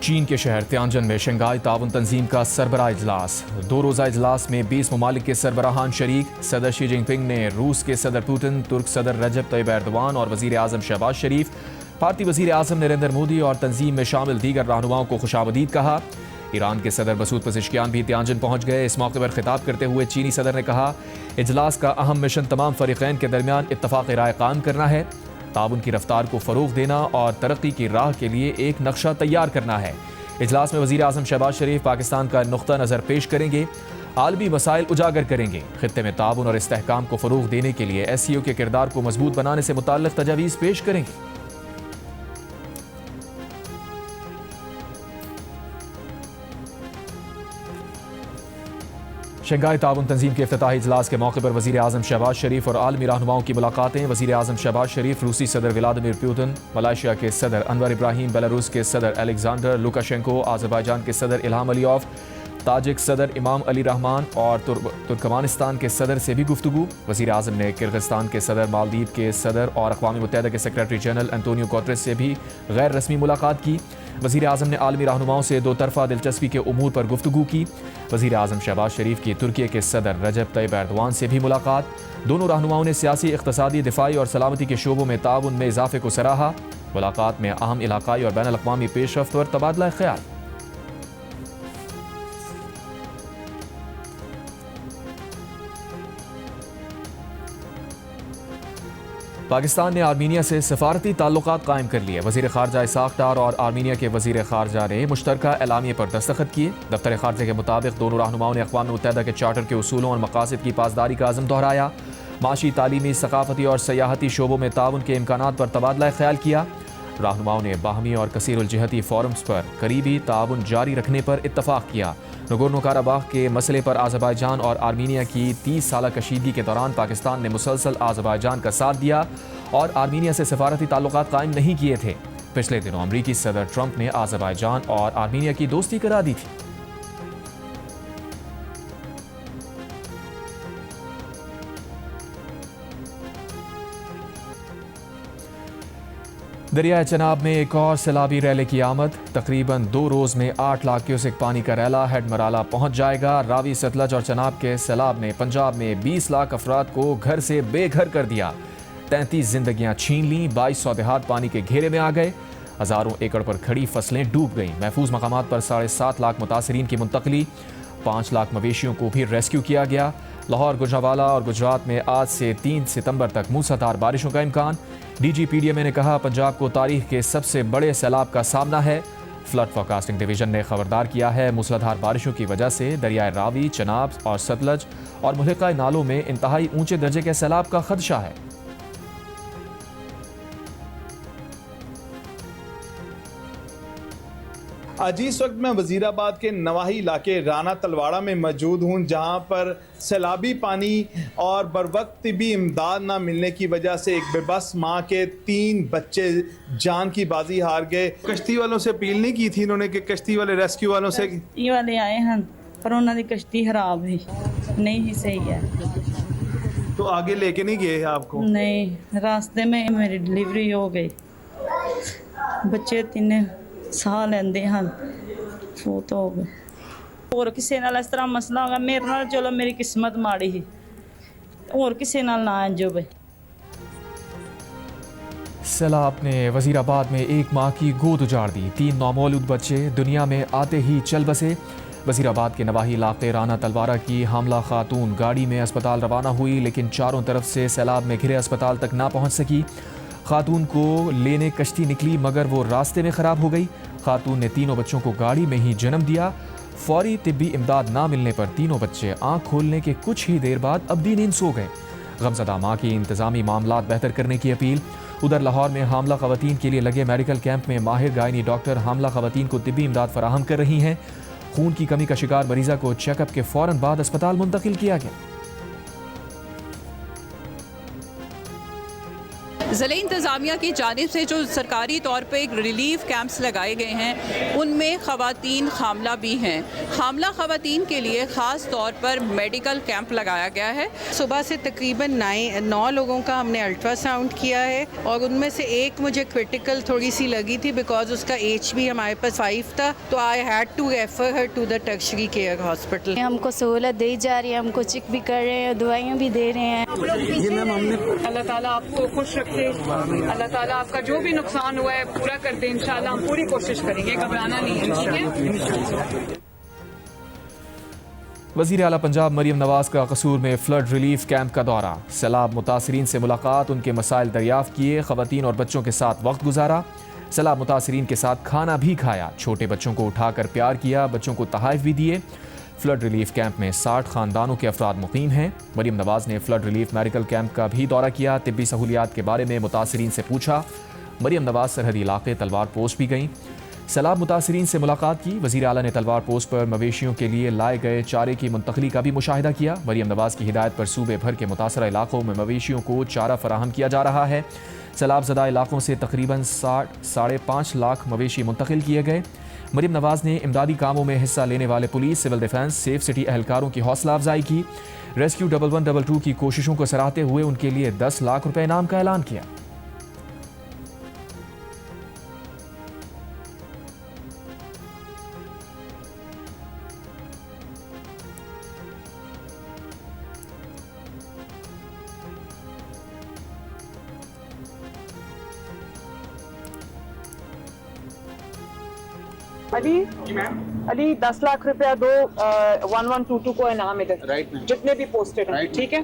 चीन के शहर तियानजन में शंघाई ताउन तंजीम का सरबराह इजलास। 2 रोज़ा इजलास में 20 ममालिक के सरबराहान शरीक। सदर शी जिनपिंग ने रूस के सदर पुतिन, तुर्क सदर रजब तैयब एर्दोआन और वज़ीर आज़म शहबाज शरीफ, भारतीय वज़ीर आज़म नरेंद्र मोदी और तंजीम में शामिल दीगर रहनुमाओं को खुशामदीद कहा। ईरान के सदर मसूद पज़ेश्कियान भी तियानजन पहुंच गए। इस मौके पर खिताब करते हुए चीनी सदर ने कहा, इजलास का अहम मिशन तमाम फरीक़ैन के दरमियान इत्तफ़ाक़ राय कायम करना है, ताउन की रफ्तार को फ़रोग़ देना और तरक्की की राह के लिए एक नक्शा तैयार करना है। इजलास में वज़ीर आज़म शहबाज शरीफ पाकिस्तान का नुक़्ता नज़र पेश करेंगे, आलमी मसाइल उजागर करेंगे, खित्ते में ताउन और इस्तेहकाम को फ़रोग़ देने के लिए SCO के किरदार को मजबूत बनाने से मुताल्लिक़ तजावीज़ पेश करेंगे। शंघाई ताउन तंजीम के इफ्तिताही इजलास के मौके पर वज़ीर आज़म शहबाज शरीफ और आलमी रहनुमाओं की मुलाकातें। वज़ीर आज़म शहबाज शरीफ रूसी सदर व्लादिमीर पुतिन, मलेशिया के सदर अनवर इब्राहिम, बेलारूस के सदर अलेक्जेंडर लुकाशेंको, आज़रबाईजान के सदर इल्हाम अलीयॉफ, ताजिक सदर इमाम अली रहमान और तुर्कमानिस्तान के सदर से भी गुफ्तगू। वज़ीर आज़म ने किर्गिस्तान के सदर, मालदीव के सदर और अक़वाम मुत्तहिदा के सेक्रेटरी जनरल एंटोनियो गुतेरेस से भी गैर रस्मी मुलाकात की। वज़ीर आज़म ने आलमी रहनुमाओं से दो तरफ़ा दिलचस्पी के उमूर पर गुफ्तगू की। वज़ीर आज़म शहबाज शरीफ की तुर्की के सदर रजब तैयब एर्दोआन से भी मुलाकात। दोनों रहनुमाओं ने सियासी, इक़्तिसादी, दिफ़ाई और सलामती के शोबों में ताउन में इजाफ़े को सराहा। मुलाकात में अहम इलाक़ाई और बैनुल अक़वामी पेशरफ़्त और तबादला ख़याल। पाकिस्तान ने आर्मीनिया से सफारती ताल्लुकात कायम कर लिए। वज़ीर ख़ारजा इसाक़ डार और आर्मीनिया के वज़ीर ख़ारजा ने मुश्तरका एलामिया पर दस्तखत किए। दफ्तर ख़ारजा के मुताबिक दोनों रहनुमाओं ने अक़वाम मुत्तहिदा के चार्टर के उसूलों और मक़ासिद की पासदारी का अज़्म दोहराया। माशी, तालीमी, सक़ाफ़ती और सयाहती शोबों में ताउन के इम्कानात पर तबादला ख़याल किया। रहनुमाओं ने बाहमी और कसीरुल जिहती फ़ोरम्स पर करीबी ताउन जारी रखने पर इत्तफ़ाक़ किया। नगोर्नो काराबाख के मसले पर आज़रबाईजान और आर्मीनिया की 30 साला कशीदगी के दौरान पाकिस्तान ने मुसलसल आज़रबाईजान का साथ दिया और आर्मीनिया से सफारती ताल्लुकात कायम नहीं किए थे। पिछले दिनों अमरीकी सदर ट्रंप ने आज़रबाईजान और आर्मीनिया की दोस्ती करा दी थी। दरियाए चनाब में एक और सैलाबी रैले की आमद। तकरीबन 2 रोज़ में 8 लाख क्यूसेक पानी का रैला हेड मराला पहुंच जाएगा। रावी, सतलज और चनाब के सैलाब ने पंजाब में 20 लाख अफराद को घर से बेघर कर दिया। 33 जिंदगियां छीन ली। 2200 देहात पानी के घेरे में आ गए। हज़ारों एकड़ पर खड़ी फसलें डूब गईं। महफूज मकामात पर 7.5 लाख मुतासरीन की मुंतकली। 5 लाख मवेशियों को भी रेस्क्यू किया गया। लाहौर, गुजरावाला और गुजरात में आज से 3 सितंबर तक मूसलाधार बारिशों का इम्कान। DGPDMA ने कहा, पंजाब को तारीख के सबसे बड़े सैलाब का सामना है। फ्लड फोरकास्टिंग डिवीजन ने खबरदार किया है, मूसलाधार बारिशों की वजह से दरियाए रावी, चनाब और सतलज और मुल्हिका नालों में इंतहाई ऊंचे दर्जे के सैलाब का खदशा है। आज इस वक्त मैं वजीराबाद के नवाही इलाके राना तलवाड़ा में मौजूद हूँ, जहाँ पर सैलाबी पानी और बर वक्त तिबी इमदाद ना मिलने की वजह से एक बेबस माँ के 3 बच्चे जान की बाजी हार गए। कश्ती वालों से अपील नहीं की थी इन्होंने कि कश्ती वाले रेस्क्यू वालों से? कश्ती वाले आए हैं पर उन्होंने कश्ती खराब है, नहीं ही सही है। तो आगे लेके नहीं गए आपको? नहीं, रास्ते में मेरी डिलीवरी हो गई। बच्चे 3 ਸਾਹ ਲੈਂਦੇ ਹਨ, ਫੋਤ ਹੋ ਗਏ। ਹੋਰ ਕਿਸੇ ਨਾਲ ਇਸ ਤਰ੍ਹਾਂ ਮਸਲਾ ਹੋਗਾ, ਮੇਰੇ ਨਾਲ ਚਲੋ ਮੇਰੀ ਕਿਸਮਤ ਮਾੜੀ ਸੀ, ਹੋਰ ਕਿਸੇ ਨਾਲ ना इंज होवे। सैलाब ने वजीराबाद में एक माँ की गोद उजाड़ दी। 3 नौमौलूद बच्चे दुनिया में आते ही चल बसे। वजीराबाद के नवाही इलाके राना तलवारा की हामला खातून गाड़ी में अस्पताल रवाना हुई, लेकिन चारों तरफ से सैलाब में घिरे अस्पताल तक ना पहुँच सकी। खातून को लेने कश्ती निकली मगर वो रास्ते में ख़राब हो गई। खातून ने 3 बच्चों को गाड़ी में ही जन्म दिया। फौरी तिब्बी इमदाद ना मिलने पर 3 बच्चे आँख खोलने के कुछ ही देर बाद अब्दी नींद सो गए। गमज़दा माँ की इंतज़ामी मामलात बेहतर करने की अपील। उधर लाहौर में हामला ख़वातीन के लिए लगे मेडिकल कैंप में माहिर गायनी डॉक्टर हामला ख़वातीन को तिब्बी इमदाद फराहम कर रही हैं। खून की कमी का शिकार मरीज़ा को चेकअप के फ़ौरन बाद अस्पताल मुंतकिल किया गया। ज़िले इंतज़ामिया की जानिब से जो सरकारी तौर पर एक रिलीफ कैंप्स लगाए गए हैं उनमें ख़वातीन हामला भी हैं। हामला ख़वातीन के लिए ख़ास तौर पर मेडिकल कैंप लगाया गया है। सुबह से तकरीबन 9 लोगों का हमने अल्ट्रासाउंड किया है और उनमें से एक मुझे क्रिटिकल थोड़ी सी लगी थी बिकॉज उसका एज भी हमारे पास 5 था, तो I had to refer her to the tertiary care hospital. हमको सहूलत दी जा रही है, हमको चेक भी कर रहे हैं, दवाइयाँ भी दे रहे हैं। ये मैम हमने अल्लाह ताला आपको खुश रखे, अल्लाह ताला आपका जो भी नुकसान हुआ है पूरा कर दे। इंशाल्लाह हम पूरी कोशिश करेंगे, घबराना नहीं है, ठीक है। वज़ीर आला पंजाब मरीम नवाज का कसूर में फ्लड रिलीफ कैंप का दौरा, सैलाब मुतासरीन से मुलाकात, उनके मसाइल दरियाफ्त किए, ख़वातीन और बच्चों के साथ वक्त गुजारा, सैलाब मुतासरीन के साथ खाना भी खाया, छोटे बच्चों को उठाकर प्यार किया, बच्चों को तहाइफ भी दिए। फ्लड रिलीफ कैंप में 60 ख़ानदानों के अफराद मुकीम हैं। मरीम नवाज ने फ्लड रिलीफ मेडिकल कैंप का भी दौरा किया, तिब्बी सहूलियात के बारे में मुतासरीन से पूछा। मरीम नवाज सरहदी इलाके तलवार पोस्ट भी गईं, सैलाब मुतासरीन से मुलाकात की। वज़ीर आला ने तलवार पोस्ट पर मवेशियों के लिए लाए गए चारे की मुंतकली का भी मुशाहिदा किया। मरीम नवाज की हिदायत पर सूबे भर के मुतासरा इलाकों में मवेशियों को चारा फराहम किया जा रहा है। सैलाब ज़दा इलाकों से तकरीबन 5.5 लाख मवेशी मुंतकिल किए गए। मरीम नवाज ने इमदादी कामों में हिस्सा लेने वाले police, civil defence, safe city एहलकारों की हौसला अफजाई की। रेस्क्यू 1122 की कोशिशों को सराहते हुए उनके लिए 10 लाख रुपए इनाम का ऐलान किया। अली 10 लाख रुपया दो 1122 को इनाम इधर जितने भी पोस्टेड हैं, ठीक है।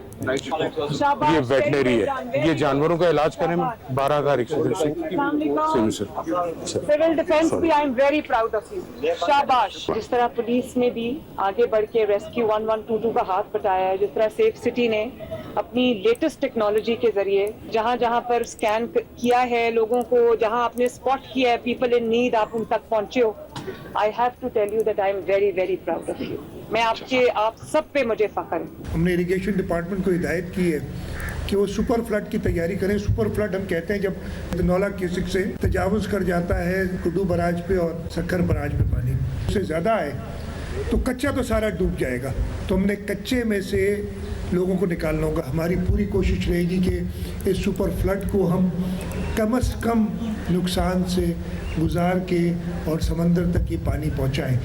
ये वेटनरी है, ये जानवरों का इलाज करें। 12,100 सिविल डिफेंस भी I am very proud of you, शाबाश। जिस तरह पुलिस ने भी आगे बढ़ के रेस्क्यू 1122 का हाथ बटाया है, जिस तरह सेफ सिटी ने अपनी लेटेस्ट टेक्नोलॉजी के जरिए जहाँ जहाँ पर स्कैन किया है लोगों को, जहाँ आपने स्पॉट किया है पीपल इन नीड, आप उन तक पहुँचे हो। I have to tell you that I am very very proud of you. मैं आप सब पे मुझे फख्र है। हमने इरिगेशन डिपार्टमेंट को हिदायत की है कि वो सुपर फ्लड की तैयारी करें। सुपर फ्लड हम कहते हैं जब नौला किसिक से तजावुज़ कर जाता है कुड्डू बराज पे और सक्खर बराज पे पानी उससे ज़्यादा है तो कच्चा तो सारा डूब जाएगा। तो हमने कच्चे में से लोगों को निकालना होगा। हमारी पूरी कोशिश रहेगी कि इस सुपर फ्लड को हम कम से कम नुकसान से गुजार के और समंदर तक ये पानी पहुँचाएँ।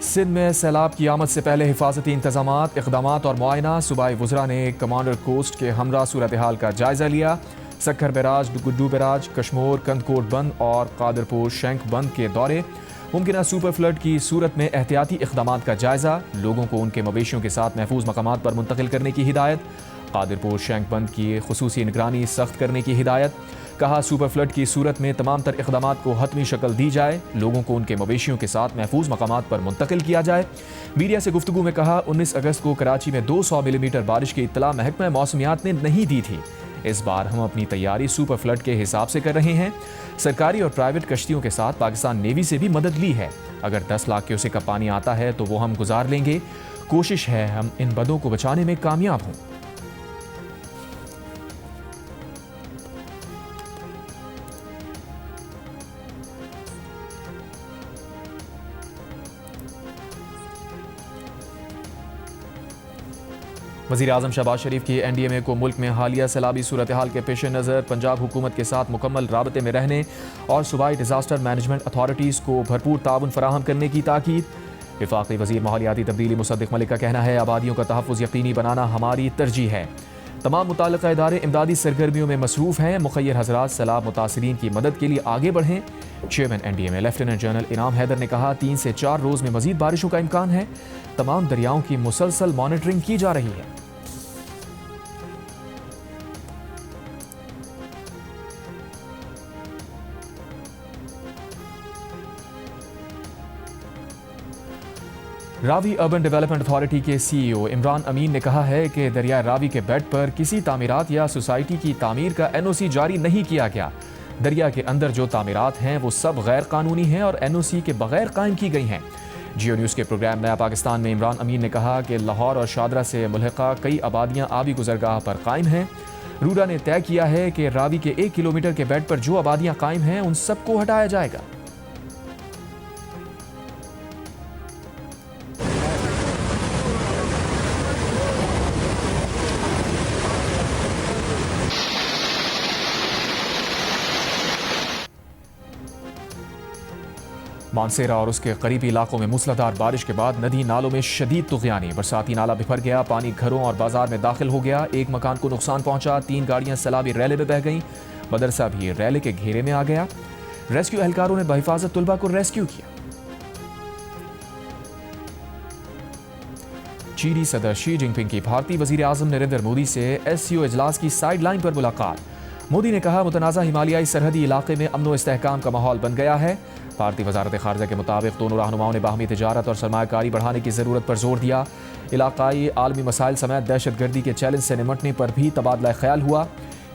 सिंध में सैलाब की आमद से पहले हिफाजती इंतजामात, इक़दामात और मुआयना। सूबाई वज़रा ने कमांडर कोस्ट के हमरा सूरत हाल का जायज़ा लिया। सक्खर बैराज, गुड्डू बैराज, कश्मोर, कंदकोट बंद और कादरपुर शैंक बंद के दौरे। मुमकिन सुपर फ्लड की सूरत में एहतियाती इक़दामात का जायज़ा, लोगों को उनके मवेशियों के साथ महफूज मकामात पर मुंतकिल करने की हिदायत। कादरपुर शैंक बंद की खुसूसी निगरानी सख्त करने की हिदायत। कहा सुपर फ्लड की सूरत में तमाम तर इक़दामात को हतमी शक्ल दी जाए, लोगों को उनके मवेशियों के साथ महफूज मकामात पर मुंतकिल किया जाए। मीडिया से गुफ्तगू में कहा 19 अगस्त को कराची में 200 मिलीमीटर बारिश की इत्तला महकमा मौसमियात ने नहीं दी थी। इस बार हम अपनी तैयारी सुपर फ्लड के हिसाब से कर रहे हैं। सरकारी और प्राइवेट कश्तियों के साथ पाकिस्तान नेवी से भी मदद ली है। अगर 10 लाख क्यूसेक का पानी आता है तो वो हम गुजार लेंगे। कोशिश है हम इन बदों को बचाने में कामयाब हों। वज़ीर आज़म शहबाज शरीफ की NDMA को मुल्क में हालिया सैलाबी सूरत हाल के पेश नज़र पंजाब हुकूमत के साथ मुकम्मल राबते में रहने और सूबाई डिज़ास्टर मैनेजमेंट अथॉरिटीज़ को भरपूर ताउन फराहम करने की ताकीद। वफाकी वज़ीर माहौलियाती तब्दीली मुसद्दिक़ मलिक का कहना है आबादियों का तहफ़्फ़ुज़ यकीनी बनाना हमारी तरजीह है। तमाम मुताल्लिक़ा इदारे इमदादी सरगर्मियों में मसरूफ़ हैं। मुख़य्यर हज़रात सैलाब मुतासरीन की मदद के लिए आगे बढ़ें। चेयरमैन NDMA लेफ्टिनेंट जनरल इनाम हैदर ने कहा 3 से 4 रोज़ में मज़ीद बारिशों का इम्कान है। तमाम दरियाओं की मुसलसल मॉनिटरिंग की जा रही है। रावी अर्बन डेवलपमेंट अथॉरिटी के CEO इमरान अमीन ने कहा है कि दरिया रावी के बेड पर किसी तामीरात या सोसाइटी की तामीर का NOC जारी नहीं किया गया। दरिया के अंदर जो तामीरात हैं वो सब गैर कानूनी हैं और NOC के बगैर कायम की गई हैं। जियो न्यूज़ के प्रोग्राम नया पाकिस्तान में इमरान अमीन ने कहा कि लाहौर और शादरा से मुल्हिका कई आबादियाँ आबी गुजरगाह पर कायम हैं। रूडा ने तय किया है कि रावी के 1 किलोमीटर के बेड पर जो आबादियां कायम हैं उन सबको हटाया जाएगा। मानसेरा और उसके करीबी इलाकों में मूसलाधार बारिश के बाद नदी नालों में शदीद तुग़यानी। बरसाती नाला बिफर गया, पानी घरों और बाजार में दाखिल हो गया। एक मकान को नुकसान पहुंचा, 3 गाड़ियां सैलाबी रैले में बह गईं। मदरसा भी रैले के घेरे में आ गया। रेस्क्यू एहलकारों ने बहिफाजत तुलबा को रेस्क्यू किया। चीनी सदर शी जिनपिंग की भारतीय वजीर आजम नरेंद्र मोदी से SCO इजलास की साइड लाइन पर मुलाकात। मोदी ने कहा, मुतनाज़ा हिमालयाई सरहदी इलाके में अमन व इस्तेहकाम का माहौल बन गया है। भारतीय वजारत खारजा के मुताबिक दोनों रहनुमाओं ने बाहमी तिजारत और सरमायाकारी बढ़ाने की ज़रूरत पर जोर दिया। इलाकाई आलमी मसाइल समेत दहशतगर्दी के चैलेंज से निमटने पर भी तबादला ख्याल हुआ।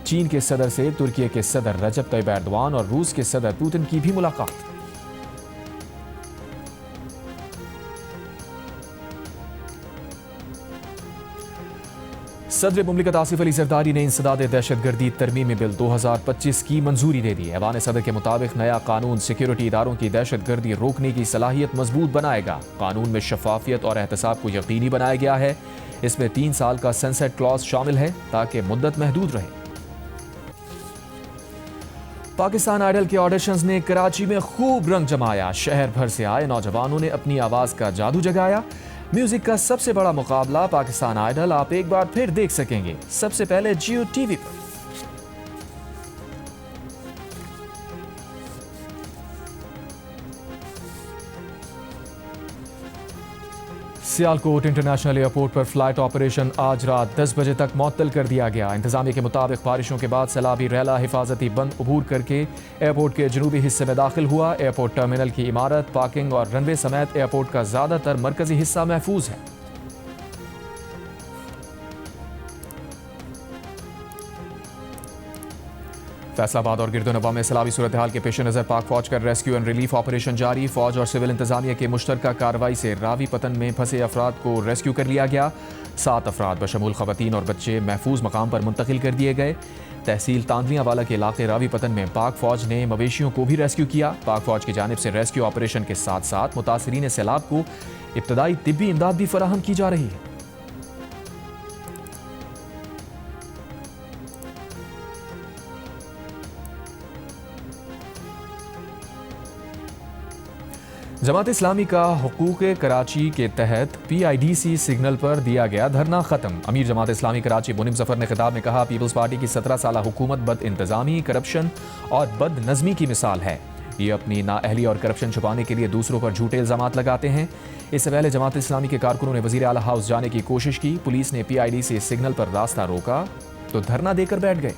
चीन के सदर से तुर्की के सदर रजब तैयब एर्दोआन और रूस के सदर पुतिन की भी मुलाकात। सदर मुमलिकत आसिफ अली जरदारी ने इंसदाद दहशतगर्दी तरमीमी बिल 2025 की मंजूरी दे दी। ऐवान सदर के मुताबिक नया कानून सिक्योरिटी इदारों की दहशतगर्दी रोकने की सलाहियत मजबूत बनाएगा। कानून में शफाफियत और एहतसाब को यकीनी बनाया गया है। इसमें 3 साल का सनसेट क्लॉज शामिल है ताकि मुद्दत महदूद रहे। पाकिस्तान आइडल के ऑडिशंस ने कराची में खूब रंग जमाया। शहर भर से आए नौजवानों ने अपनी आवाज का जादू जगाया। म्यूजिक का सबसे बड़ा मुकाबला पाकिस्तान आइडल आप एक बार फिर देख सकेंगे, सबसे पहले जियो टीवी पर। सियालकोट इंटरनेशनल एयरपोर्ट पर फ्लाइट ऑपरेशन आज रात 10 बजे तक मुअत्तल कर दिया गया। इंतजामिया के मुताबिक बारिशों के बाद सैलाबी रैला हिफाजती बंद अबूर करके एयरपोर्ट के जनूबी हिस्से में दाखिल हुआ। एयरपोर्ट टर्मिनल की इमारत, पार्किंग और रनवे समेत एयरपोर्ट का ज्यादातर मरकजी हिस्सा महफूज है। फैसलाबाद और गिरदोनवा में सैलाबी सूरत हाल के पेश नज़र पाक फौज का रेस्क्यू एंड रिलीफ ऑपरेशन जारी। फौज और सिविल इंतजामिया के मुश्तरका कार्रवाई से रावी पतन में फंसे अफराद को रेस्क्यू कर लिया गया। 7 अफराद बशमूल खवातीन और बच्चे महफूज मकाम पर मुंतकिल कर दिए गए। तहसील तांदविया वाला के इलाके रावी पतन में पाक फौज ने मवेशियों को भी रेस्क्यू किया। पाक फौज की जानिब से रेस्क्यू ऑपरेशन के साथ साथ मुतासरीन सैलाब को इब्तदाई तिब्बी इमदाद भी फराहम की जा रही है। जमात इस्लामी का हुकूक कराची के तहत PIDC सिग्नल पर दिया गया धरना खत्म। अमीर जमात इस्लामी कराची मुनीम जफर ने खिताब में कहा, पीपल्स पार्टी की 17 साल हुकूमत बद इंतजामी, करप्शन और बद नज़मी की मिसाल है। ये अपनी नाअहली और करप्शन छुपाने के लिए दूसरों पर झूठे इल्जामात लगाते हैं। इससे पहले जमात इस्लामी के कारकुनों ने वज़ीर आला हाउस जाने की कोशिश की। पुलिस ने PIDC सिग्नल पर रास्ता रोका तो धरना देकर बैठ गए।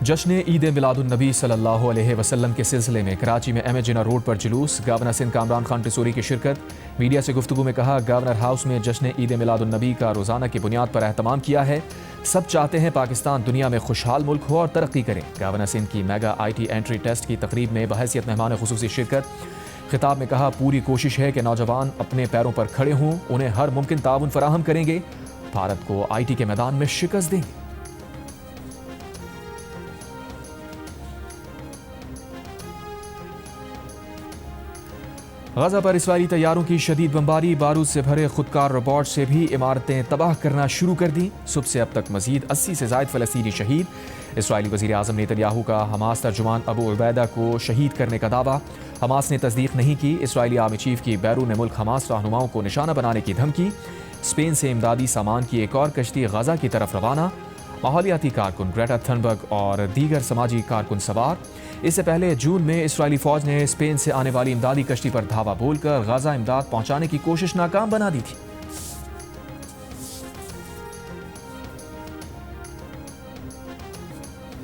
जश्न ईद मिलादुन नबी सल्लल्लाहु अलैहि वसल्लम के सिलसिले में कराची में अहमद जिन्ना रोड पर जुलूस। गवर्नर सिंध कामरान खान टिसूरी की शिरकत। मीडिया से गुफ्तगू में कहा, गवर्नर हाउस में जश्न ईद मिलादुन नबी का रोज़ाना की बुनियाद पर एहतमाम किया है। सब चाहते हैं पाकिस्तान दुनिया में खुशहाल मुल्क हो और तरक्की करे। गवर्नर सिंध की मेगा IT एंट्री टेस्ट की तकरीब में बहैसियत मेहमान खुसूसी शिरकत। खिताब में कहा, पूरी कोशिश है कि नौजवान अपने पैरों पर खड़े हों, उन्हें हर मुमकिन ताउन फराहम करेंगे, भारत को IT के मैदान में शिकस्त देंगे। गजा पर इसराइली तैयारों की शदीद बमबारी। बारूद से भरे खुदकार रोबोट से भी इमारतें तबाह करना शुरू कर दी। सुबह से अब तक मजीद 80 से ज़ायद फ़लस्तीनी शहीद। इसराइली वज़ीर आज़म नेतन्याहू का हमास तर्जुमान अबू उबैदा को शहीद करने का दावा। हमास ने तस्दीक नहीं की। इसराइली आर्मी चीफ की बैरून मुल्क हमास रहनुमाओं को निशाना बनाने की धमकी। स्पेन से इमदादी सामान की एक और कश्ती गजा की तरफ रवाना। माहौलियाती कारकुन ग्रेटा थनबर्ग और दीगर समाजी कारकुन सवार। इससे पहले जून में इसराइली फौज ने स्पेन से आने वाली इमदादी कश्ती पर धावा बोलकर गजा इमदाद पहुंचाने की कोशिश नाकाम बना दी थी।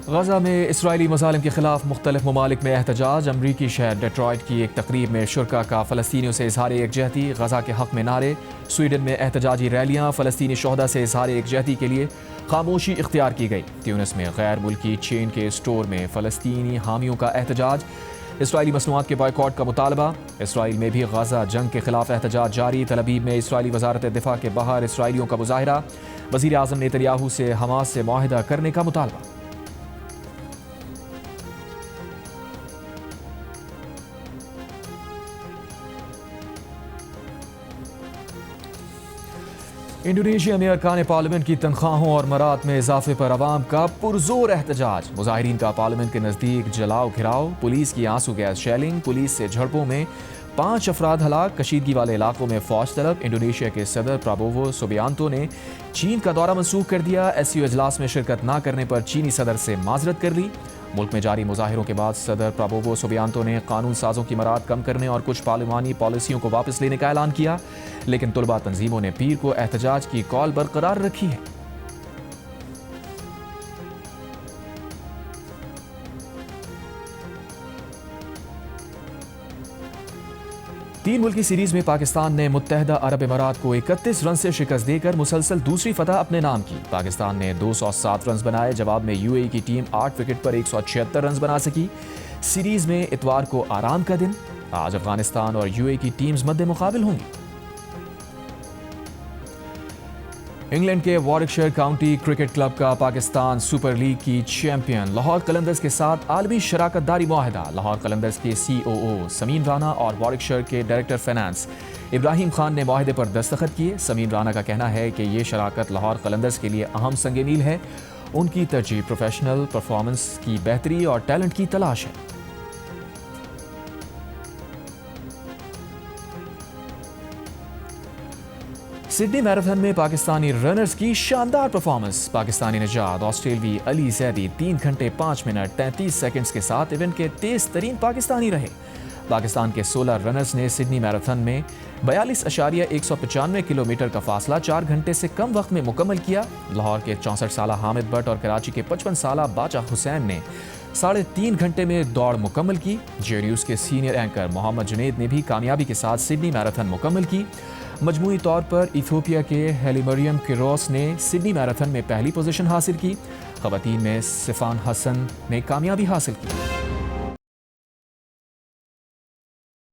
गजा में इसराइली मज़ालिम के खिलाफ मुख्तलिफ ममालिक में एहतजाज। अमरीकी शहर डेट्रॉइट की एक तकरीब में शुरका का फ़लस्तीनियों से इजहार एकजहती। गजा के हक़ में नारे। स्वीडन में एहतजाजी रैलियाँ। फ़लस्तीनी शोहदा से इजहार एकजहती के लिए खामोशी इख्तियार की गई। ट्यूनिस में गैर मुल्की चेन के स्टोर में फ़लस्तीनी हामियों का एहतजाज। इसराइली मसनूआत के बॉयकॉट का मुतालबा। इसराइल में भी गाजा जंग के खिलाफ एहतजाज जारी। तल अवीव में इसराइली वजारत दिफा के बाहर इसराइलियों का मुजाहिरा। वज़ीर आज़म नेतन्याहू से हमास से मुआहिदा करने का मुतालबा। इंडोनेशिया में अरकान पार्लियामेंट की तनख्वाहों और मरात में इजाफे पर अवाम का पुरजोर एहतजाज। मुजाहिरीन का पार्लियामेंट के नज़दीक जलाओ घिराव, पुलिस की आंसू गैस शेलिंग, पुलिस से झड़पों में 5 अफराद हलाक। कशीदगी वाले इलाकों में फौज तलब। इंडोनेशिया के सदर प्राबोवो सुबियांतो ने चीन का दौरा मनसूख कर दिया। SCO इजलास में शिरकत न करने पर चीनी सदर से माजरत कर ली। मुल्क में जारी मुजाहिरों के बाद सदर प्राबोवो सुबियांतो ने कानून साजों की मराद कम करने और कुछ पार्लिमानी पॉलिसियों को वापस लेने का ऐलान किया, लेकिन तुलबा तंजीमों ने पीर को एहतजाज की कॉल बरकरार रखी है। तीन मुल्की सीरीज में पाकिस्तान ने मुत्तहदा अरब इमारात को 31 रन से शिकस्त देकर मुसलसल दूसरी फतह अपने नाम की। पाकिस्तान ने 207 रन बनाए। जवाब में UAE की टीम 8 विकेट पर 176 रन बना सकी। सीरीज में इतवार को आराम का दिन। आज अफगानिस्तान और UAE की टीम्स मद्दे मुकाबिल होंगी। इंग्लैंड के वॉरिकशायर काउंटी क्रिकेट क्लब का पाकिस्तान सुपर लीग की चैंपियन लाहौर कलंदर्स के साथ आलमी शराकतदारी मुआहदा। लाहौर कलंदर्स के COO समीन राना और वॉरिकशायर के डायरेक्टर फाइनेंस इब्राहिम खान ने मुआहदे पर दस्तखत किए। समीन राना का कहना है कि ये शराकत लाहौर कलंदर्स के लिए अहम संग मील है। उनकी तरजीह प्रोफेशनल परफॉर्मेंस की बेहतरी और टैलेंट की तलाश है। सिडनी मैराथन में पाकिस्तानी रनर्स की शानदार परफॉर्मेंस। पाकिस्तानी निजात ऑस्ट्रेलवी अली जैदी 3 घंटे 5 मिनट 33 सेकंड्स के साथ इवेंट के तेज तरीन पाकिस्तानी रहे। पाकिस्तान के 16 रनर्स ने सिडनी मैराथन में 42.195 किलोमीटर का फासला 4 घंटे से कम वक्त में मुकम्मल किया। लाहौर के 64 साला हामिद भट्ट और कराची के 55 साला बाचा हुसैन ने 3.5 घंटे में दौड़ मुकम्मल की। जे न्यूज़ के सीनियर एंकर मोहम्मद जुनेद ने भी कामयाबी के साथ सिडनी मैराथन मुकम्मल की। मजमूई तौर पर इथियोपिया के हेलीमरियम किरोस ने सिडनी मैराथन में पहली पोजीशन हासिल की। खवातीन में सिफान हसन ने कामयाबी हासिल की।